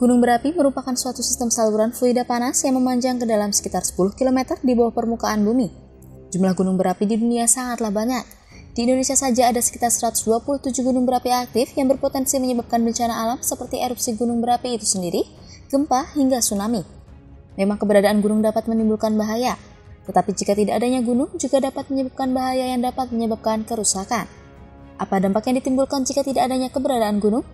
Gunung berapi merupakan suatu sistem saluran fluida panas yang memanjang ke dalam sekitar 10 km di bawah permukaan bumi. Jumlah gunung berapi di dunia sangatlah banyak. Di Indonesia saja ada sekitar 127 gunung berapi aktif yang berpotensi menyebabkan bencana alam seperti erupsi gunung berapi itu sendiri, gempa, hingga tsunami. Memang keberadaan gunung dapat menimbulkan bahaya, tetapi jika tidak adanya gunung juga dapat menyebabkan bahaya yang dapat menyebabkan kerusakan. Apa dampak yang ditimbulkan jika tidak adanya keberadaan gunung?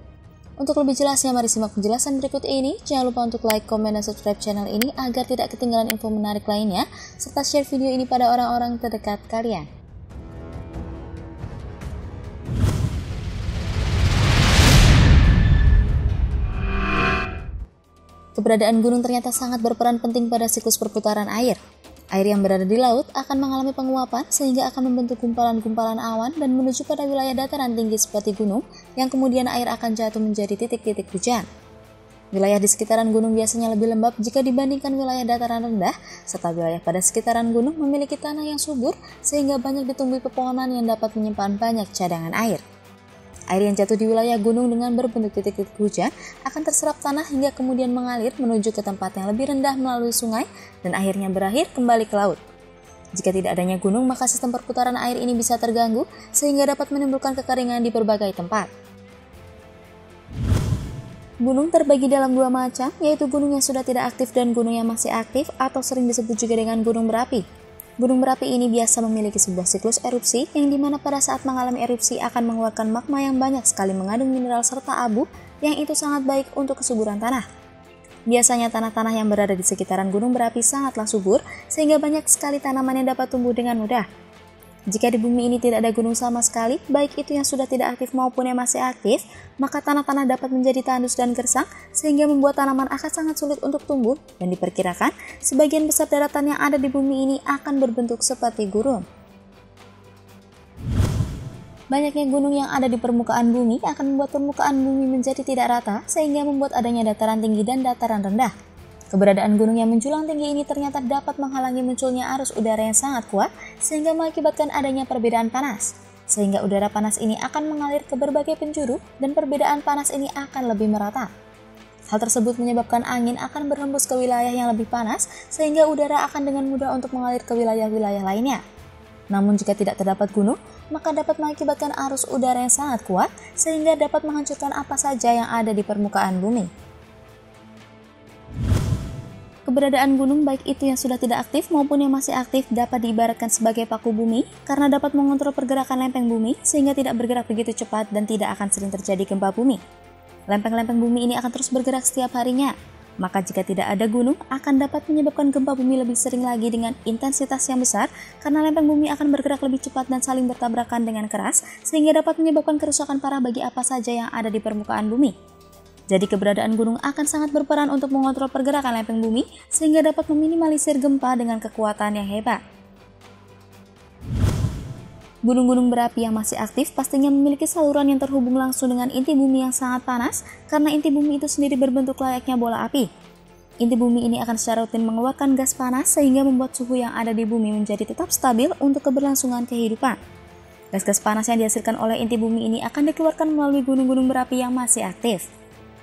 Untuk lebih jelasnya, mari simak penjelasan berikut ini. Jangan lupa untuk like, komen, dan subscribe channel ini agar tidak ketinggalan info menarik lainnya, serta share video ini pada orang-orang terdekat kalian. Keberadaan gunung ternyata sangat berperan penting pada siklus perputaran air. Air yang berada di laut akan mengalami penguapan sehingga akan membentuk gumpalan-gumpalan awan dan menuju pada wilayah dataran tinggi seperti gunung yang kemudian air akan jatuh menjadi titik-titik hujan. Wilayah di sekitaran gunung biasanya lebih lembab jika dibandingkan wilayah dataran rendah, serta wilayah pada sekitaran gunung memiliki tanah yang subur sehingga banyak ditumbuhi pepohonan yang dapat menyimpan banyak cadangan air. Air yang jatuh di wilayah gunung dengan berbentuk titik-titik hujan akan terserap tanah hingga kemudian mengalir menuju ke tempat yang lebih rendah melalui sungai dan akhirnya berakhir kembali ke laut. Jika tidak adanya gunung, maka sistem perputaran air ini bisa terganggu sehingga dapat menimbulkan kekeringan di berbagai tempat. Gunung terbagi dalam dua macam, yaitu gunung yang sudah tidak aktif dan gunung yang masih aktif atau sering disebut juga dengan gunung berapi. Gunung berapi ini biasa memiliki sebuah siklus erupsi yang dimana pada saat mengalami erupsi akan mengeluarkan magma yang banyak sekali mengandung mineral serta abu yang itu sangat baik untuk kesuburan tanah. Biasanya tanah-tanah yang berada di sekitaran gunung berapi sangatlah subur sehingga banyak sekali tanaman yang dapat tumbuh dengan mudah. Jika di bumi ini tidak ada gunung sama sekali, baik itu yang sudah tidak aktif maupun yang masih aktif, maka tanah-tanah dapat menjadi tandus dan gersang sehingga membuat tanaman akan sangat sulit untuk tumbuh dan diperkirakan sebagian besar daratan yang ada di bumi ini akan berbentuk seperti gurun. Banyaknya gunung yang ada di permukaan bumi akan membuat permukaan bumi menjadi tidak rata sehingga membuat adanya dataran tinggi dan dataran rendah. Keberadaan gunung yang menjulang tinggi ini ternyata dapat menghalangi munculnya arus udara yang sangat kuat sehingga mengakibatkan adanya perbedaan panas. Sehingga udara panas ini akan mengalir ke berbagai penjuru dan perbedaan panas ini akan lebih merata. Hal tersebut menyebabkan angin akan berhembus ke wilayah yang lebih panas sehingga udara akan dengan mudah untuk mengalir ke wilayah-wilayah lainnya. Namun jika tidak terdapat gunung, maka dapat mengakibatkan arus udara yang sangat kuat sehingga dapat menghancurkan apa saja yang ada di permukaan bumi. Keberadaan gunung baik itu yang sudah tidak aktif maupun yang masih aktif dapat diibaratkan sebagai paku bumi karena dapat mengontrol pergerakan lempeng bumi sehingga tidak bergerak begitu cepat dan tidak akan sering terjadi gempa bumi. Lempeng-lempeng bumi ini akan terus bergerak setiap harinya. Maka jika tidak ada gunung akan dapat menyebabkan gempa bumi lebih sering lagi dengan intensitas yang besar karena lempeng bumi akan bergerak lebih cepat dan saling bertabrakan dengan keras sehingga dapat menyebabkan kerusakan parah bagi apa saja yang ada di permukaan bumi. Jadi keberadaan gunung akan sangat berperan untuk mengontrol pergerakan lempeng bumi sehingga dapat meminimalisir gempa dengan kekuatan yang hebat. Gunung-gunung berapi yang masih aktif pastinya memiliki saluran yang terhubung langsung dengan inti bumi yang sangat panas karena inti bumi itu sendiri berbentuk layaknya bola api. Inti bumi ini akan secara rutin mengeluarkan gas panas sehingga membuat suhu yang ada di bumi menjadi tetap stabil untuk keberlangsungan kehidupan. Gas-gas panas yang dihasilkan oleh inti bumi ini akan dikeluarkan melalui gunung-gunung berapi yang masih aktif.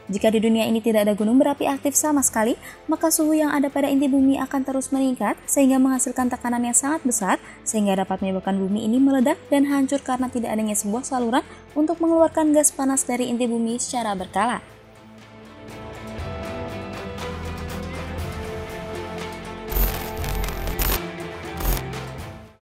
Jika di dunia ini tidak ada gunung berapi aktif sama sekali, maka suhu yang ada pada inti bumi akan terus meningkat sehingga menghasilkan tekanan yang sangat besar sehingga dapat menyebabkan bumi ini meledak dan hancur karena tidak adanya sebuah saluran untuk mengeluarkan gas panas dari inti bumi secara berkala.